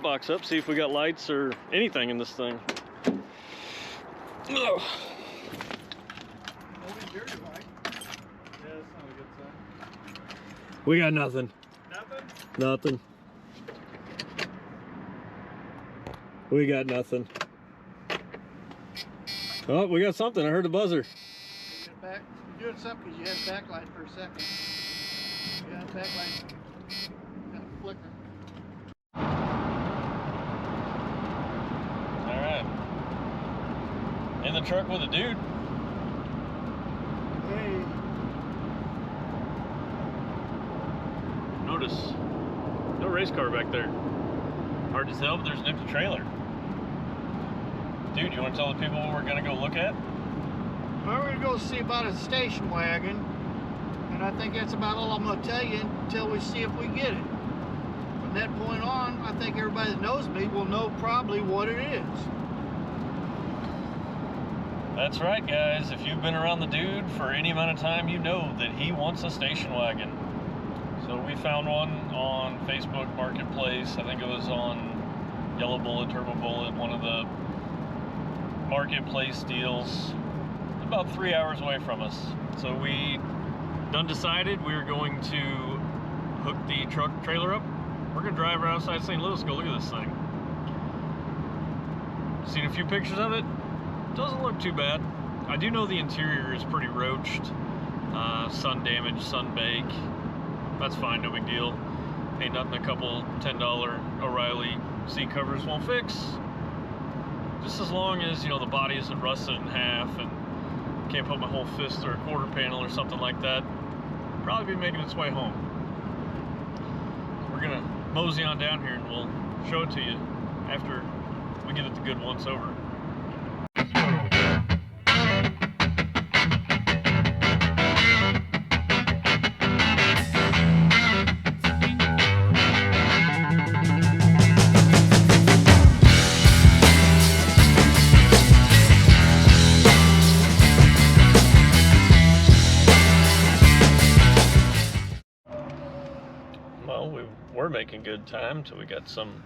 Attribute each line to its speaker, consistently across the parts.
Speaker 1: jump box up, see if we got lights or anything in this thing. Ugh. We got nothing. Nothing? We got nothing. Oh, we got something. I heard the buzzer.
Speaker 2: You're doing something because you had a backlight for a second. You got a backlight. Got a flicker.
Speaker 1: Alright. In the truck with a dude.
Speaker 2: Hey.
Speaker 1: Notice, no race car back there. Hard to tell, but there's an empty trailer. Dude, you want to tell the people what we're going to go look at?
Speaker 2: Well, we're going to go see about a station wagon. And I think that's about all I'm going to tell you until we see if we get it. From that point on, I think everybody that knows me will know probably what it is.
Speaker 1: That's right, guys. If you've been around the dude for any amount of time, you know that he wants a station wagon. So we found one on Facebook Marketplace. I think it was on Yellow Bullet, Turbo Bullet, one of the marketplace deals, about 3 hours away from us. So we done decided we were going to hook the truck trailer up. We're gonna drive right outside St. Louis, go look at this thing. Seen a few pictures of it. Doesn't look too bad. I do know the interior is pretty roached, sun damage, sun bake. That's fine, no big deal. Ain't nothing a couple $10 O'Reilly seat covers won't fix. Just as long as, you know, the body isn't rusted in half and can't put my whole fist or a quarter panel or something like that. Probably be making its way home. We're gonna mosey on down here and we'll show it to you after we give it the good once over. Well, we were making good time until we got some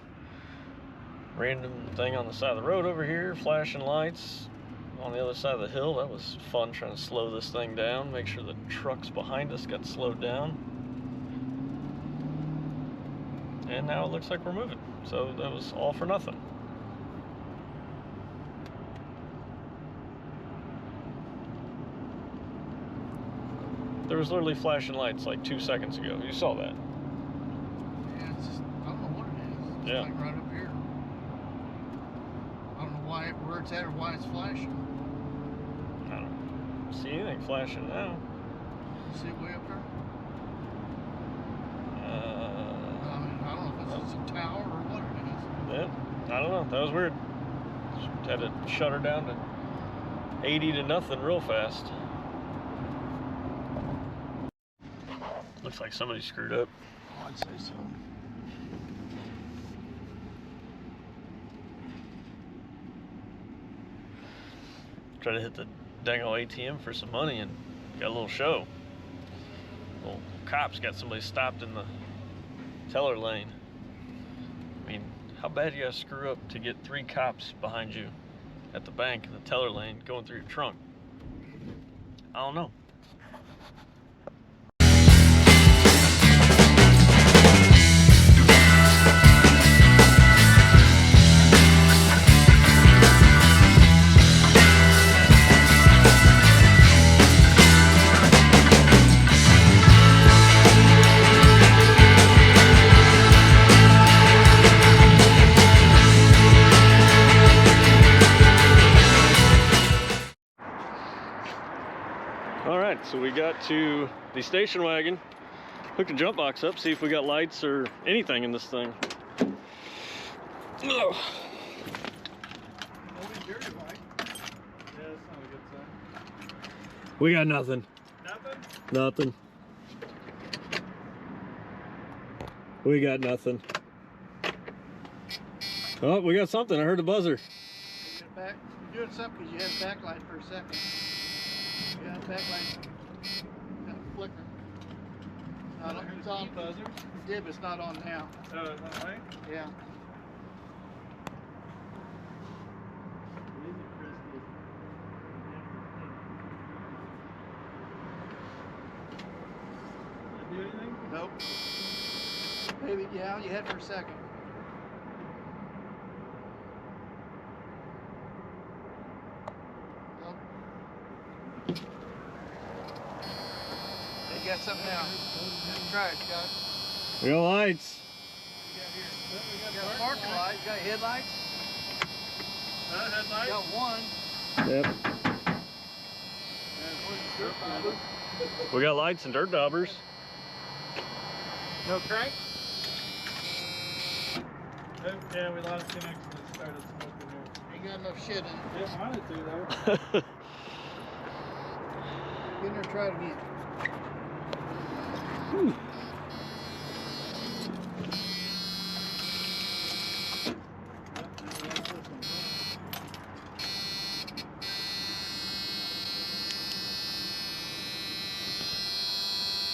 Speaker 1: random thing on the side of the road over here, flashing lights on the other side of the hill. That was fun, trying to slow this thing down, make sure the trucks behind us got slowed down. And now it looks like we're moving. So that was all for nothing. There was literally flashing lights like 2 seconds ago. You saw that.
Speaker 2: Yeah, it's just, I don't know what it is. It's
Speaker 1: Yeah.
Speaker 2: like right up here. I don't know where it's at or why it's flashing.
Speaker 1: I don't see anything flashing now.
Speaker 2: See it way up there? I mean, I don't know if it's just a tower or what it is.
Speaker 1: Yeah, I don't know. That was weird. Just had to shut her down to 80 to nothing real fast. Looks like somebody screwed up.
Speaker 2: Oh, I'd say so.
Speaker 1: Tried to hit the dang old ATM for some money and got a little show. Little cops got somebody stopped in the teller lane. I mean, how bad you gotta screw up to get 3 cops behind you at the bank in the teller lane going through your trunk? I don't know. Alright, so we got to the station wagon, hooked the jump box up, see if we got lights or anything in this thing. Ugh. We got nothing. Nothing? We got nothing. Oh, we got something. I heard the buzzer.
Speaker 2: You're doing something because you had a backlight for a second. You got a backlight. Got a flicker. It's on. Buzzer? It did, but it's not on now.
Speaker 3: Oh, it's not right?
Speaker 2: Yeah. Nope. Maybe, yeah, you had for a second. Nope. They got something now. Try it, Scott.
Speaker 1: We got lights.
Speaker 2: You got parking lights, you got headlights.
Speaker 1: Headlights?
Speaker 2: You got one.
Speaker 1: Yep. We got lights and dirt daubers.
Speaker 2: No crank?
Speaker 3: Yeah, we lost connection and started smoking here.
Speaker 2: Ain't got enough shit in it.
Speaker 3: Didn't want it to though.
Speaker 2: Get in there and try it again.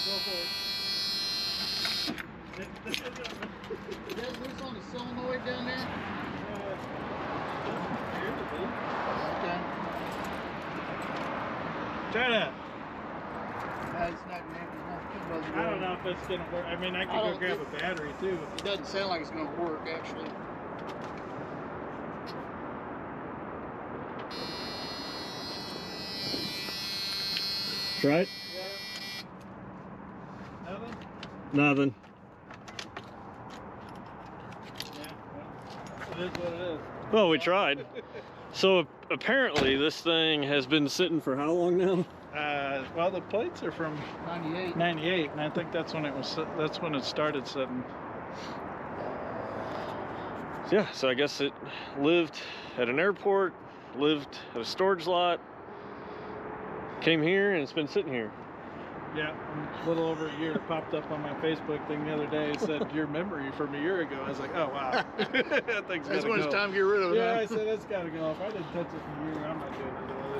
Speaker 2: Go for it. Is that loose on the solenoid down there? Okay.
Speaker 3: Try that.
Speaker 2: It's not
Speaker 3: I don't know if it's gonna work. I mean, I could go grab a battery too.
Speaker 2: It doesn't sound like it's going to work, actually.
Speaker 1: Try it?
Speaker 3: Yeah. Nothing?
Speaker 1: Nothing.
Speaker 3: Yeah. It is what it is.
Speaker 1: Well, we tried. So apparently this thing has been sitting for how long now?
Speaker 3: Well, the plates are from
Speaker 2: 98.
Speaker 3: '98, and I think that's when it was. That's when it started sitting.
Speaker 1: Yeah, so I guess it lived at an airport, lived at a storage lot, came here, and it's been sitting here.
Speaker 3: Yeah, a little over a year. It popped up on my Facebook thing the other day. It said your memory from a year ago. I was like, oh wow, that thing's
Speaker 2: That's
Speaker 3: gotta
Speaker 2: when
Speaker 3: go.
Speaker 2: it's time to get rid of it.
Speaker 3: Yeah,
Speaker 2: huh?
Speaker 3: I said that's gotta go. If I didn't touch it in a year, I'm not doing it.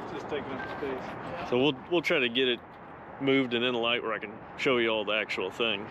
Speaker 3: It's just taking up space.
Speaker 1: So we'll try to get it moved and in the light where I can show you all the actual thing.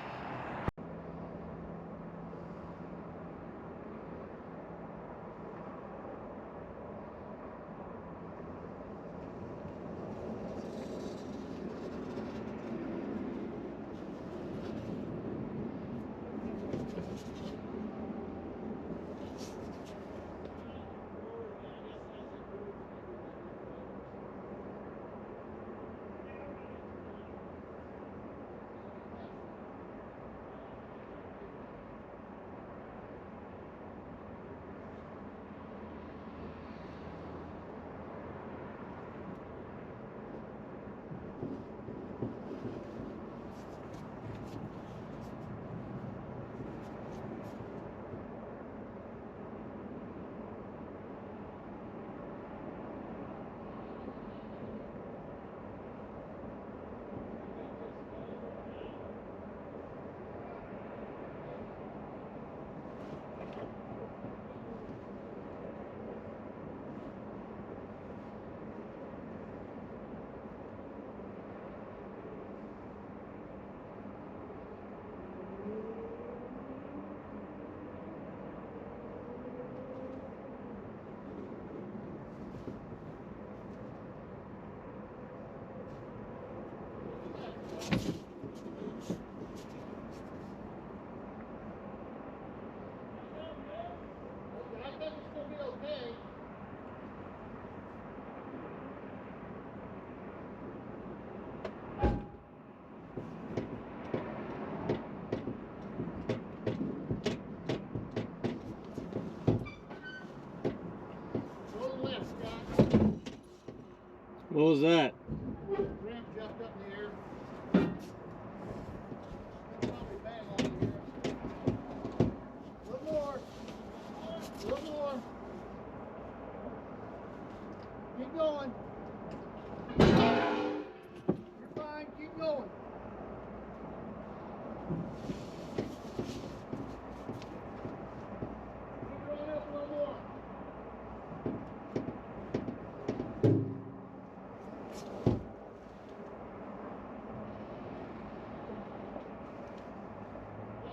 Speaker 2: I think it's going to be okay. Go to the left, Scott.
Speaker 1: What was that?
Speaker 2: Rim jumped up in the air. That's probably bang on here. A little more. A little more. Keep going. You're fine. Keep going. Keep going up a little more.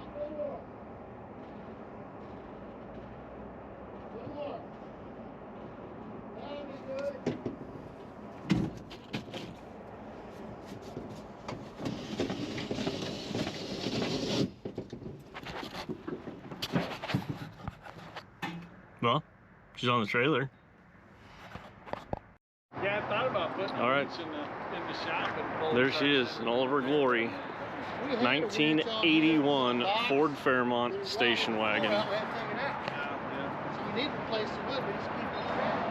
Speaker 2: A little more. A little more. That'll be good.
Speaker 1: Well, she's on the trailer.
Speaker 3: Yeah, I thought about putting
Speaker 1: All right.
Speaker 3: in the shop. And
Speaker 1: There she is in all of her glory. 1981 Ford Fairmont station wagon.
Speaker 2: So we need to replace the wood, we just keep it around.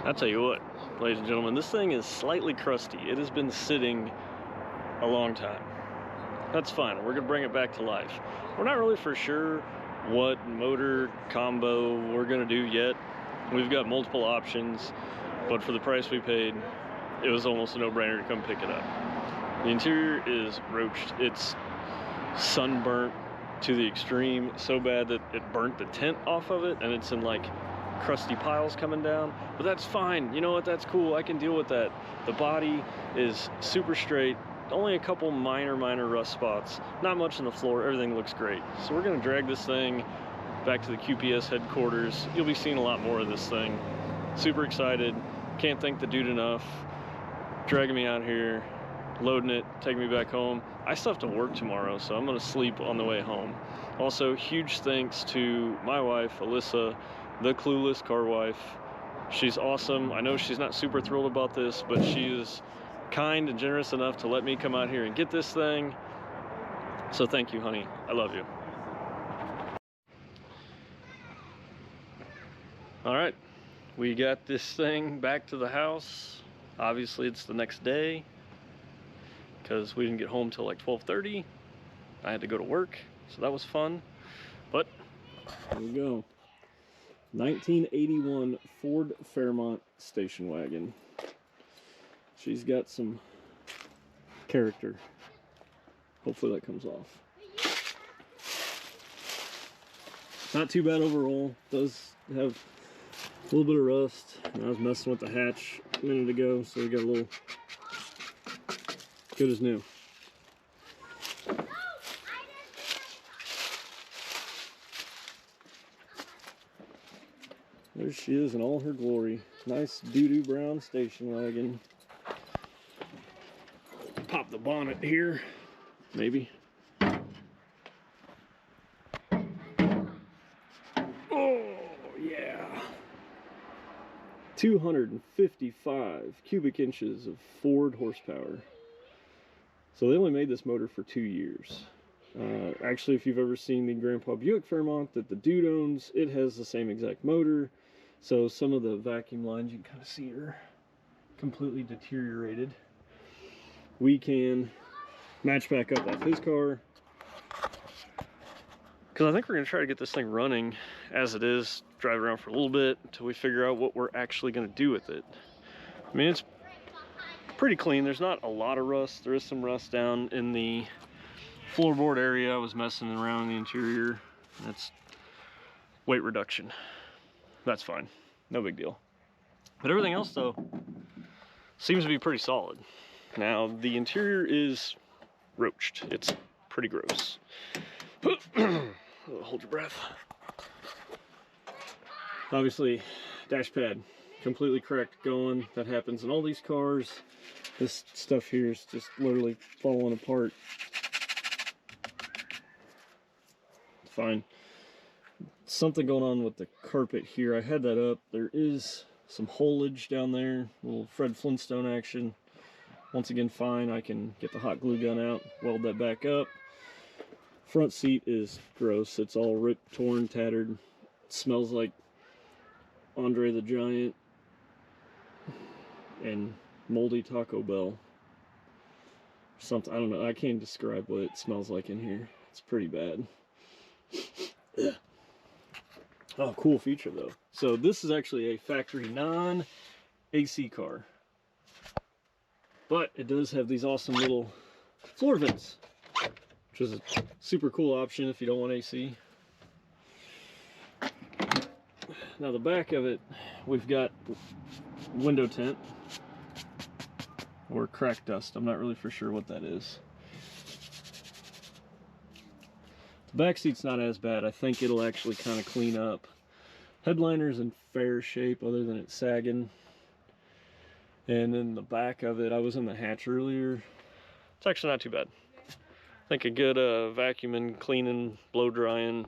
Speaker 1: I'll tell you what, ladies and gentlemen, this thing is slightly crusty. It has been sitting a long time. That's fine, we're gonna bring it back to life. We're not really for sure what motor combo we're gonna do yet. We've got multiple options, but for the price we paid, it was almost a no-brainer to come pick it up. The interior is roached. It's sunburnt to the extreme, so bad that it burnt the tent off of it, and it's in like crusty piles coming down, but that's fine. You know what, that's cool, I can deal with that. The body is super straight, only a couple minor rust spots, not much on the floor, everything looks great. So we're gonna drag this thing back to the QPS headquarters. You'll be seeing a lot more of this thing. Super excited, can't thank the dude enough, dragging me out here, loading it, taking me back home. I still have to work tomorrow, so I'm gonna sleep on the way home. Also, huge thanks to my wife, Alyssa, the clueless car wife. She's awesome. I know she's not super thrilled about this, but she is kind and generous enough to let me come out here and get this thing. So thank you, honey. I love you. All right, we got this thing back to the house. Obviously, it's the next day because we didn't get home till like 12:30. I had to go to work, so that was fun. But here we go. 1981 Ford Fairmont station wagon. She's got some character. Hopefully that comes off. Not too bad overall. Does have a little bit of rust. And I was messing with the hatch a minute ago, so we got a little good as new. There she is in all her glory. Nice doo-doo brown station wagon. Pop the bonnet here, maybe. Oh, yeah. 255 cubic inches of Ford horsepower. So they only made this motor for 2 years. Actually, if you've ever seen the Grandpa Buick Fairmont that the dude owns, it has the same exact motor. So some of the vacuum lines you can kind of see are completely deteriorated. We can match back up off his car, because I think we're going to try to get this thing running as it is, drive around for a little bit until we figure out what we're actually going to do with it. I mean, it's pretty clean. There's not a lot of rust. There is some rust down in the floorboard area. I was messing around in the interior. That's weight reduction. That's fine, no big deal. But everything else though seems to be pretty solid. Now the interior is roached. It's pretty gross. Hold your breath. Obviously, dash pad completely cracked going. That happens in all these cars. This stuff here is just literally falling apart. It's fine. Something going on with the carpet here. I had that up. There is some holage down there, a little Fred Flintstone action. Once again, fine. I can get the hot glue gun out, weld that back up. Front seat is gross. It's all ripped, torn, tattered. It smells like Andre the Giant and moldy Taco Bell. Something, I don't know. I can't describe what it smells like in here. It's pretty bad. Oh, cool feature though. So this is actually a factory non-AC car. But it does have these awesome little floor vents, which is a super cool option if you don't want AC. Now the back of it, we've got window tint or crack dust. I'm not really for sure what that is. The back seat's not as bad. I think it'll actually kind of clean up. Headliner's in fair shape other than it's sagging. And then the back of it, I was in the hatch earlier. It's actually not too bad. I think a good vacuuming, cleaning, blow drying,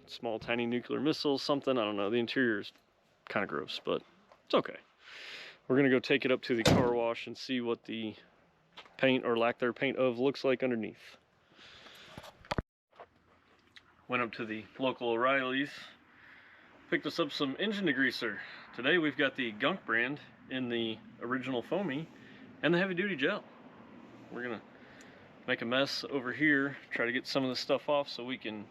Speaker 1: small tiny nuclear missiles, something, I don't know. The interior is kind of gross, but it's okay. We're gonna go take it up to the car wash and see what the paint or lack thereof paint of looks like underneath. Went up to the local O'Reilly's, picked us up some engine degreaser. Today we've got the Gunk brand in the original foamy and the heavy duty gel. We're gonna make a mess over here, try to get some of this stuff off so we can,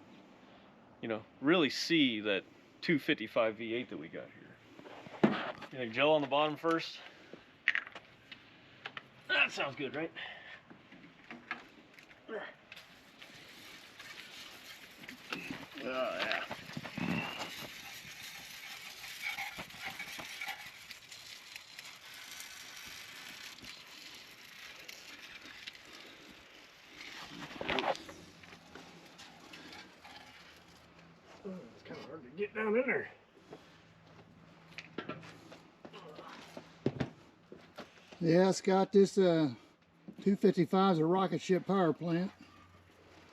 Speaker 1: you know, really see that 255 V8 that we got here. You think gel on the bottom first? That sounds good, right? Oh, yeah. It's kind of hard to get down in there.
Speaker 2: Yeah, Scott, this 255 is a rocket ship power plant.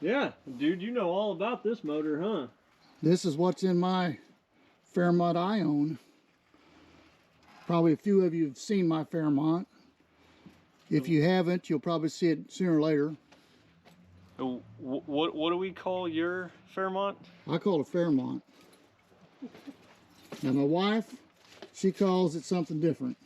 Speaker 1: Yeah, dude, you know all about this motor, huh?
Speaker 2: This is what's in my Fairmont I own. Probably a few of you have seen my Fairmont. If you haven't, you'll probably see it sooner or later.
Speaker 1: What do we call your Fairmont?
Speaker 2: I call it Fairmont. Now my wife, she calls it something different.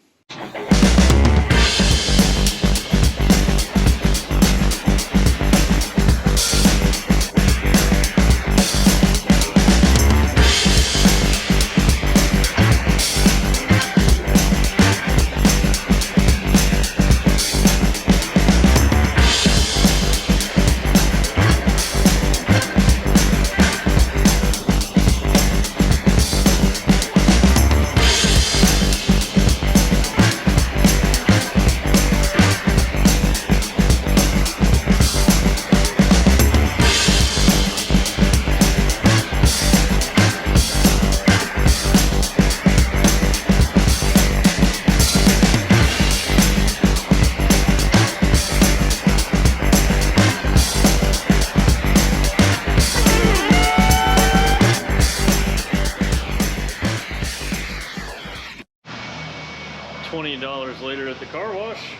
Speaker 1: $20 later at the car wash.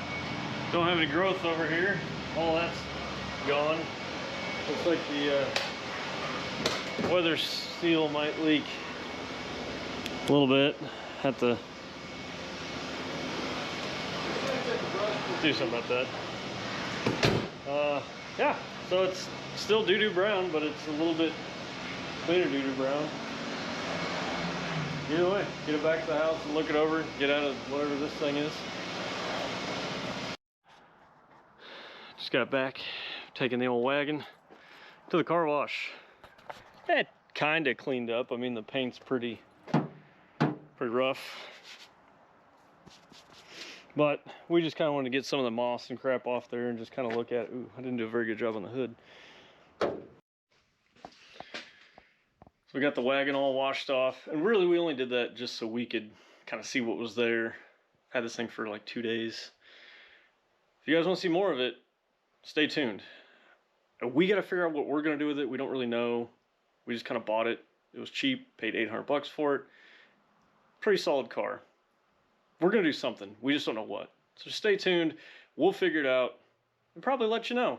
Speaker 1: Don't have any growth over here. All that's gone. Looks like the weather seal might leak a little bit. Have to do something about that. Yeah, so it's still doo-doo brown, but it's a little bit cleaner doo-doo brown. Either way, get it back to the house and look it over, get out of whatever this thing is. Just got back, taking the old wagon to the car wash. It kind of cleaned up. I mean, the paint's pretty rough. But we just kind of wanted to get some of the moss and crap off there and just kind of look at it. Ooh, I didn't do a very good job on the hood. So we got the wagon all washed off, and really we only did that just so we could kind of see what was there. Had this thing for like 2 days. If you guys want to see more of it, stay tuned. We got to figure out what we're going to do with it. We don't really know. We just kind of bought it. It was cheap, paid 800 bucks for it. Pretty solid car. We're going to do something. We just don't know what. So stay tuned. We'll figure it out and probably let you know.